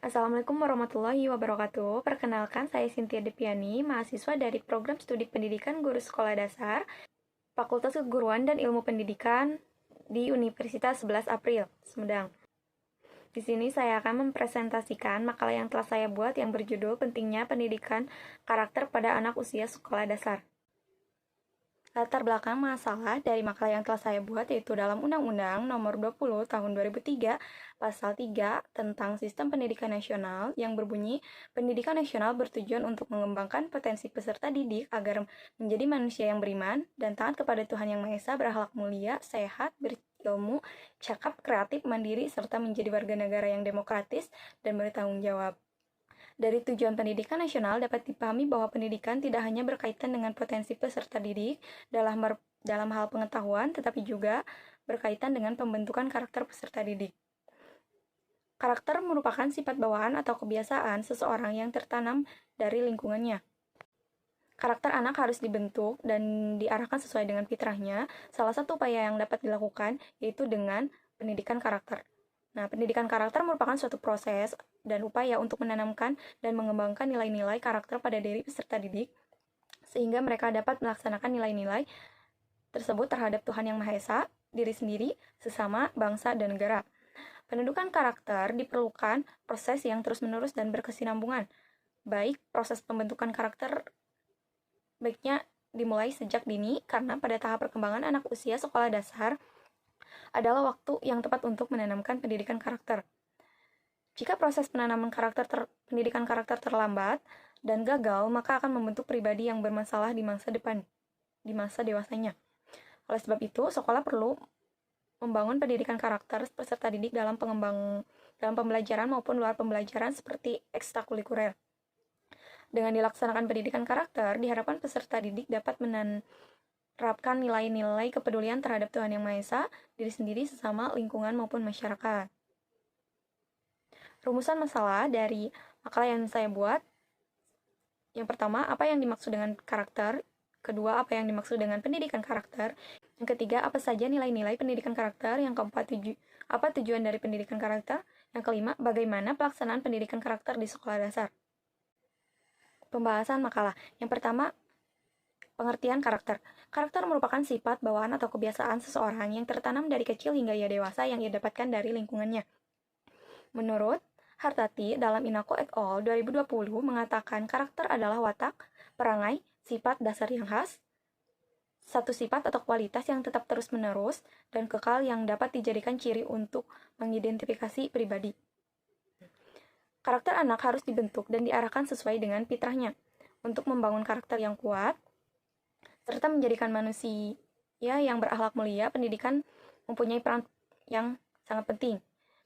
Assalamualaikum warahmatullahi wabarakatuh. Perkenalkan, saya Cynthia Depiani, mahasiswa dari Program Studi Pendidikan Guru Sekolah Dasar, Fakultas Keguruan dan Ilmu Pendidikan di Universitas 11 April, Sumedang. Di sini saya akan mempresentasikan makalah yang telah saya buat yang berjudul Pentingnya Pendidikan Karakter pada Anak Usia Sekolah Dasar. Latar belakang masalah dari makalah yang telah saya buat yaitu dalam Undang-Undang Nomor 20 Tahun 2003 Pasal 3 tentang Sistem Pendidikan Nasional yang berbunyi, pendidikan nasional bertujuan untuk mengembangkan potensi peserta didik agar menjadi manusia yang beriman dan taat kepada Tuhan Yang Maha Esa, berakhlak mulia, sehat, berilmu, cakap, kreatif, mandiri, serta menjadi warga negara yang demokratis dan bertanggung jawab. Dari tujuan pendidikan nasional dapat dipahami bahwa pendidikan tidak hanya berkaitan dengan potensi peserta didik dalam hal pengetahuan, tetapi juga berkaitan dengan pembentukan karakter peserta didik. Karakter merupakan sifat bawaan atau kebiasaan seseorang yang tertanam dari lingkungannya. Karakter anak harus dibentuk dan diarahkan sesuai dengan fitrahnya. Salah satu upaya yang dapat dilakukan yaitu dengan pendidikan karakter. Nah, pendidikan karakter merupakan suatu proses dan upaya untuk menanamkan dan mengembangkan nilai-nilai karakter pada diri peserta didik, sehingga mereka dapat melaksanakan nilai-nilai tersebut terhadap Tuhan Yang Maha Esa, diri sendiri, sesama, bangsa, dan negara. Pendidikan karakter diperlukan proses yang terus-menerus dan berkesinambungan. Baik proses pembentukan karakter baiknya dimulai sejak dini, karena pada tahap perkembangan anak usia sekolah dasar adalah waktu yang tepat untuk menanamkan pendidikan karakter. Jika proses penanaman pendidikan karakter terlambat dan gagal, maka akan membentuk pribadi yang bermasalah di masa depan, di masa dewasanya. Oleh sebab itu, sekolah perlu membangun pendidikan karakter peserta didik dalam pembelajaran maupun luar pembelajaran seperti ekstrakurikuler. Dengan dilaksanakan pendidikan karakter, diharapkan peserta didik dapat menerapkan nilai-nilai kepedulian terhadap Tuhan Yang Maha Esa, diri sendiri, sesama, lingkungan, maupun masyarakat. Rumusan masalah dari makalah yang saya buat. Yang pertama, apa yang dimaksud dengan karakter? Kedua, apa yang dimaksud dengan pendidikan karakter? Yang ketiga, apa saja nilai-nilai pendidikan karakter? Yang keempat, apa tujuan dari pendidikan karakter? Yang kelima, bagaimana pelaksanaan pendidikan karakter di sekolah dasar? Pembahasan makalah. Yang pertama, pengertian karakter. Karakter merupakan sifat, bawaan, atau kebiasaan seseorang yang tertanam dari kecil hingga ia dewasa yang ia dapatkan dari lingkungannya. Menurut Hartati dalam Inako et al. 2020 mengatakan karakter adalah watak, perangai, sifat dasar yang khas, satu sifat atau kualitas yang tetap terus-menerus dan kekal yang dapat dijadikan ciri untuk mengidentifikasi pribadi. Karakter anak harus dibentuk dan diarahkan sesuai dengan fitrahnya untuk membangun karakter yang kuat serta menjadikan manusia yang berakhlak mulia. Pendidikan mempunyai peran yang sangat penting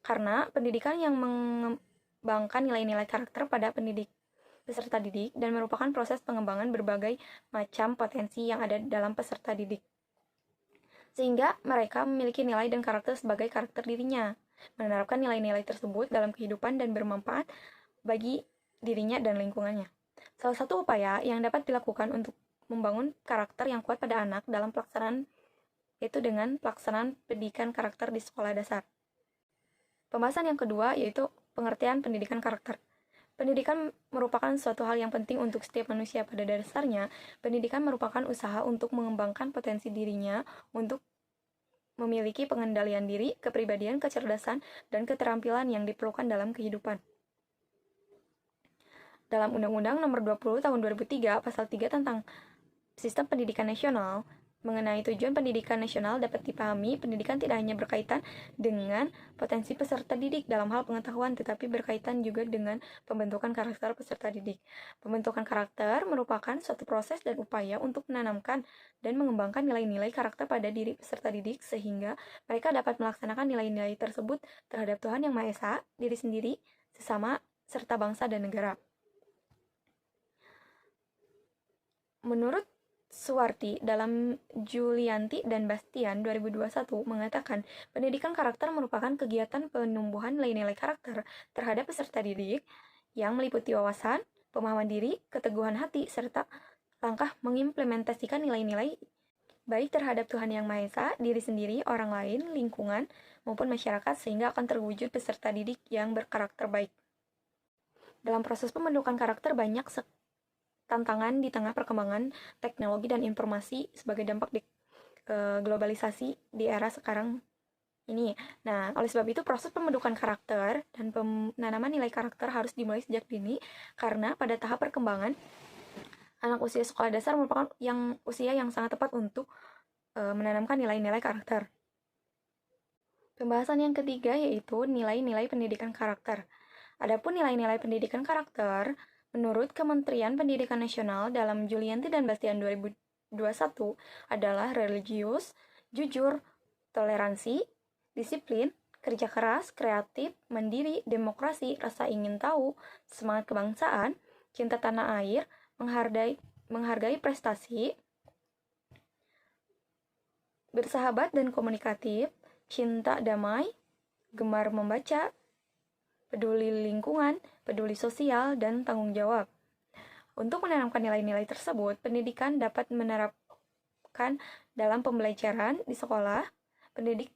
karena pendidikan yang mengembangkan nilai-nilai karakter pada peserta didik dan merupakan proses pengembangan berbagai macam potensi yang ada dalam peserta didik, sehingga mereka memiliki nilai dan karakter sebagai karakter dirinya, menerapkan nilai-nilai tersebut dalam kehidupan dan bermanfaat bagi dirinya dan lingkungannya. Salah satu upaya yang dapat dilakukan untuk membangun karakter yang kuat pada anak dalam pelaksanaan yaitu dengan pelaksanaan pendidikan karakter di sekolah dasar. Pembahasan yang kedua yaitu pengertian pendidikan karakter. Pendidikan merupakan suatu hal yang penting untuk setiap manusia. Pada dasarnya, pendidikan merupakan usaha untuk mengembangkan potensi dirinya untuk memiliki pengendalian diri, kepribadian, kecerdasan, dan keterampilan yang diperlukan dalam kehidupan. Dalam Undang-Undang Nomor 20 Tahun 2003 Pasal 3 tentang Sistem Pendidikan Nasional, mengenai tujuan pendidikan nasional dapat dipahami, pendidikan tidak hanya berkaitan dengan potensi peserta didik dalam hal pengetahuan, tetapi berkaitan juga dengan pembentukan karakter peserta didik. Pembentukan karakter merupakan suatu proses dan upaya untuk menanamkan dan mengembangkan nilai-nilai karakter pada diri peserta didik sehingga mereka dapat melaksanakan nilai-nilai tersebut terhadap Tuhan Yang Maha Esa, diri sendiri, sesama, serta bangsa dan negara. Menurut Suwarti dalam Julianti dan Bastian 2021 mengatakan pendidikan karakter merupakan kegiatan penumbuhan nilai-nilai karakter terhadap peserta didik yang meliputi wawasan, pemahaman diri, keteguhan hati, serta langkah mengimplementasikan nilai-nilai baik terhadap Tuhan Yang Maha Esa, diri sendiri, orang lain, lingkungan, maupun masyarakat sehingga akan terwujud peserta didik yang berkarakter baik. Dalam proses pembentukan karakter banyak tantangan di tengah perkembangan teknologi dan informasi sebagai dampak globalisasi di era sekarang ini. Nah, oleh sebab itu proses pembentukan karakter dan penanaman nilai karakter harus dimulai sejak dini karena pada tahap perkembangan anak usia sekolah dasar merupakan usia yang sangat tepat untuk menanamkan nilai-nilai karakter. Pembahasan yang ketiga yaitu nilai-nilai pendidikan karakter. Adapun nilai-nilai pendidikan karakter, menurut Kementerian Pendidikan Nasional dalam Julianti dan Bastian 2021 adalah religius, jujur, toleransi, disiplin, kerja keras, kreatif, mandiri, demokrasi, rasa ingin tahu, semangat kebangsaan, cinta tanah air, menghargai prestasi, bersahabat dan komunikatif, cinta damai, gemar membaca, peduli lingkungan, peduli sosial, dan tanggung jawab. Untuk menanamkan nilai-nilai tersebut, pendidikan dapat menerapkan dalam pembelajaran di sekolah. Pendidik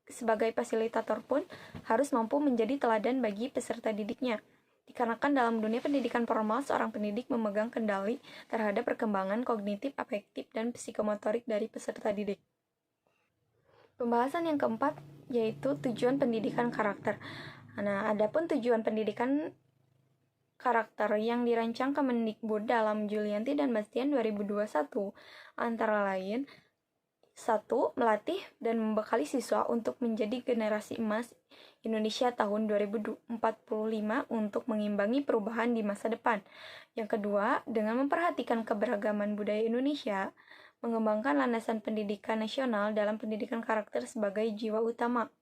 sebagai fasilitator pun harus mampu menjadi teladan bagi peserta didiknya. Dikarenakan dalam dunia pendidikan formal, seorang pendidik memegang kendali terhadap perkembangan kognitif, afektif, dan psikomotorik dari peserta didik. Pembahasan yang keempat yaitu tujuan pendidikan karakter. Nah, adapun tujuan pendidikan karakter yang dirancang Kemendikbud dalam Julianti dan Bastian 2021 antara lain 1. Melatih dan membekali siswa untuk menjadi generasi emas Indonesia tahun 2045 untuk mengimbangi perubahan di masa depan. Yang kedua, dengan memperhatikan keberagaman budaya Indonesia, mengembangkan landasan pendidikan nasional dalam pendidikan karakter sebagai jiwa utama.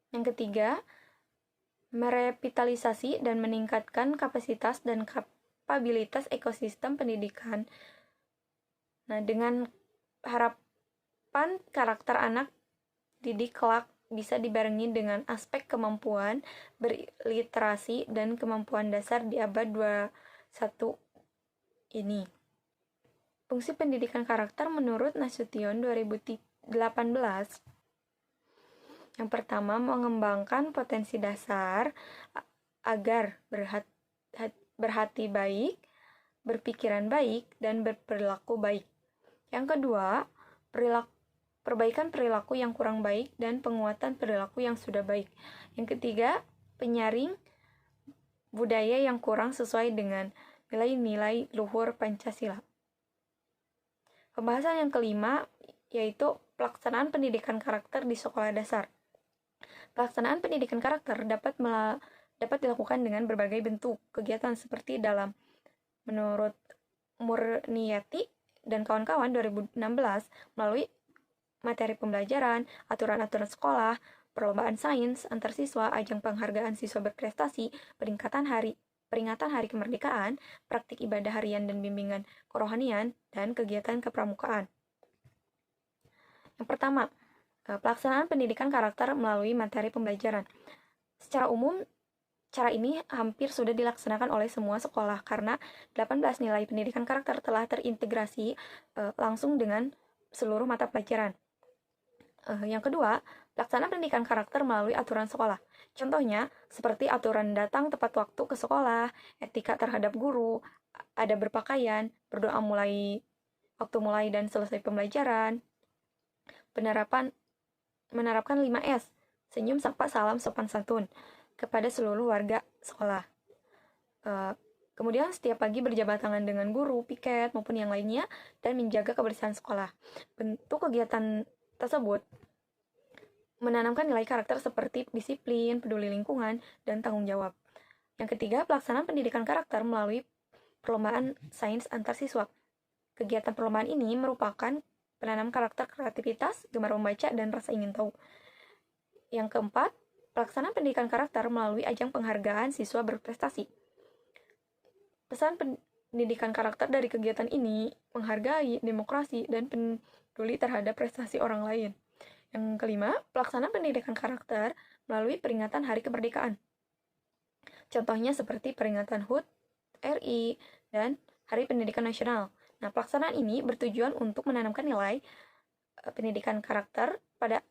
Yang ketiga, merevitalisasi dan meningkatkan kapasitas dan kapabilitas ekosistem pendidikan. Nah, dengan harapan karakter anak didik kelak bisa dibarengi dengan aspek kemampuan berliterasi dan kemampuan dasar di abad 21 ini. Fungsi pendidikan karakter menurut Nasution 2018 yang pertama, mengembangkan potensi dasar agar berhati baik, berpikiran baik, dan berperilaku baik. Yang kedua, perbaikan perilaku yang kurang baik dan penguatan perilaku yang sudah baik. Yang ketiga, penyaring budaya yang kurang sesuai dengan nilai-nilai luhur Pancasila. Pembahasan yang kelima yaitu pelaksanaan pendidikan karakter di sekolah dasar. Pelaksanaan pendidikan karakter dapat dilakukan dengan berbagai bentuk kegiatan seperti dalam menurut Murniati dan kawan-kawan 2016 melalui materi pembelajaran, aturan-aturan sekolah, perlombaan sains antar siswa, ajang penghargaan siswa berprestasi, peringatan hari kemerdekaan, praktik ibadah harian dan bimbingan kerohanian, dan kegiatan kepramukaan. Yang pertama, pelaksanaan pendidikan karakter melalui materi pembelajaran. Secara umum, cara ini hampir sudah dilaksanakan oleh semua sekolah karena 18 nilai pendidikan karakter telah terintegrasi langsung dengan seluruh mata pelajaran. Yang kedua, pelaksanaan pendidikan karakter melalui aturan sekolah. Contohnya, seperti aturan datang tepat waktu ke sekolah, etika terhadap guru, ada berpakaian, berdoa waktu mulai dan selesai pembelajaran, menerapkan 5S, senyum, sapa, salam, sopan santun, kepada seluruh warga sekolah. Kemudian setiap pagi berjabat tangan dengan guru, piket, maupun yang lainnya, dan menjaga kebersihan sekolah. Bentuk kegiatan tersebut menanamkan nilai karakter seperti disiplin, peduli lingkungan, dan tanggung jawab. Yang ketiga, pelaksanaan pendidikan karakter melalui perlombaan sains antar siswa. Kegiatan perlombaan ini merupakan penanam karakter kreativitas, gemar membaca, dan rasa ingin tahu. Yang keempat, pelaksanaan pendidikan karakter melalui ajang penghargaan siswa berprestasi. Pesan pendidikan karakter dari kegiatan ini menghargai demokrasi dan peduli terhadap prestasi orang lain. Yang kelima, pelaksanaan pendidikan karakter melalui peringatan Hari Kemerdekaan. Contohnya seperti peringatan HUT, RI, dan Hari Pendidikan Nasional. Nah, pelaksanaan ini bertujuan untuk menanamkan nilai pendidikan karakter pada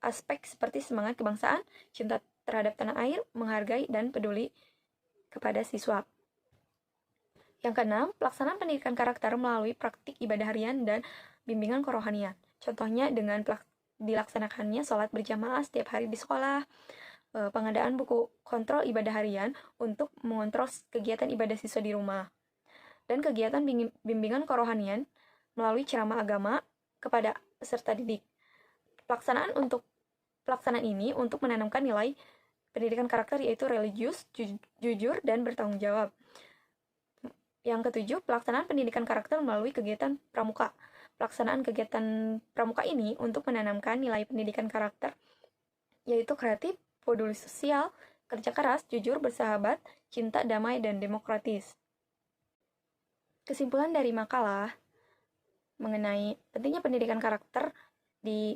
aspek seperti semangat kebangsaan, cinta terhadap tanah air, menghargai, dan peduli kepada siswa. Yang keenam, pelaksanaan pendidikan karakter melalui praktik ibadah harian dan bimbingan kerohanian. Contohnya dengan dilaksanakannya sholat berjamaah setiap hari di sekolah, pengadaan buku kontrol ibadah harian untuk mengontrol kegiatan ibadah siswa di rumah, dan kegiatan bimbingan kerohanian melalui ceramah agama kepada peserta didik. Pelaksanaan ini untuk menanamkan nilai pendidikan karakter yaitu religius, jujur, dan bertanggung jawab. Yang ketujuh, pelaksanaan pendidikan karakter melalui kegiatan pramuka. Pelaksanaan kegiatan pramuka ini untuk menanamkan nilai pendidikan karakter yaitu kreatif, peduli sosial, kerja keras, jujur, bersahabat, cinta, damai, dan demokratis. Kesimpulan dari makalah mengenai pentingnya pendidikan karakter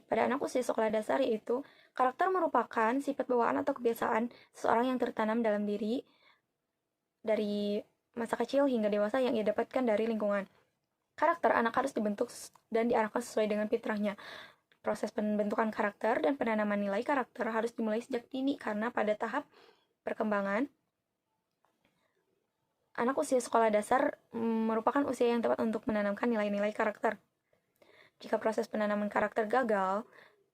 pada anak usia sekolah dasar yaitu karakter merupakan sifat bawaan atau kebiasaan seseorang yang tertanam dalam diri dari masa kecil hingga dewasa yang ia dapatkan dari lingkungan. Karakter anak harus dibentuk dan diarahkan sesuai dengan fitrahnya. Proses pembentukan karakter dan penanaman nilai karakter harus dimulai sejak dini karena pada tahap perkembangan anak usia sekolah dasar merupakan usia yang tepat untuk menanamkan nilai-nilai karakter. Jika proses penanaman karakter gagal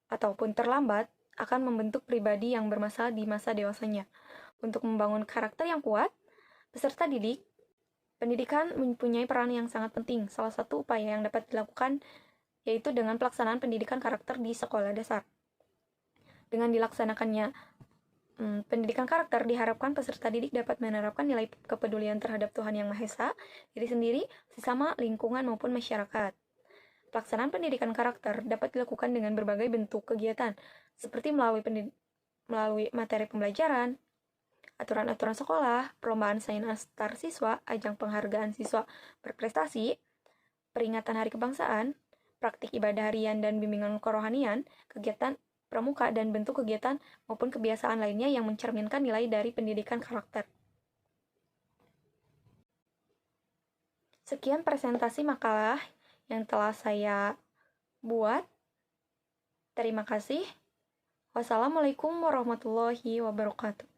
ataupun terlambat, akan membentuk pribadi yang bermasalah di masa dewasanya. Untuk membangun karakter yang kuat, peserta didik pendidikan mempunyai peran yang sangat penting. Salah satu upaya yang dapat dilakukan yaitu dengan pelaksanaan pendidikan karakter di sekolah dasar. Dengan dilaksanakannya pendidikan karakter, diharapkan peserta didik dapat menerapkan nilai kepedulian terhadap Tuhan Yang Maha Esa, diri sendiri, sesama, lingkungan, maupun masyarakat. Pelaksanaan pendidikan karakter dapat dilakukan dengan berbagai bentuk kegiatan, seperti melalui materi pembelajaran, aturan-aturan sekolah, perlombaan sains antar siswa, ajang penghargaan siswa berprestasi, peringatan hari kebangsaan, praktik ibadah harian dan bimbingan kerohanian, kegiatan pramuka, dan bentuk kegiatan maupun kebiasaan lainnya yang mencerminkan nilai dari pendidikan karakter. Sekian presentasi makalah yang telah saya buat. Terima kasih. Wassalamualaikum warahmatullahi wabarakatuh.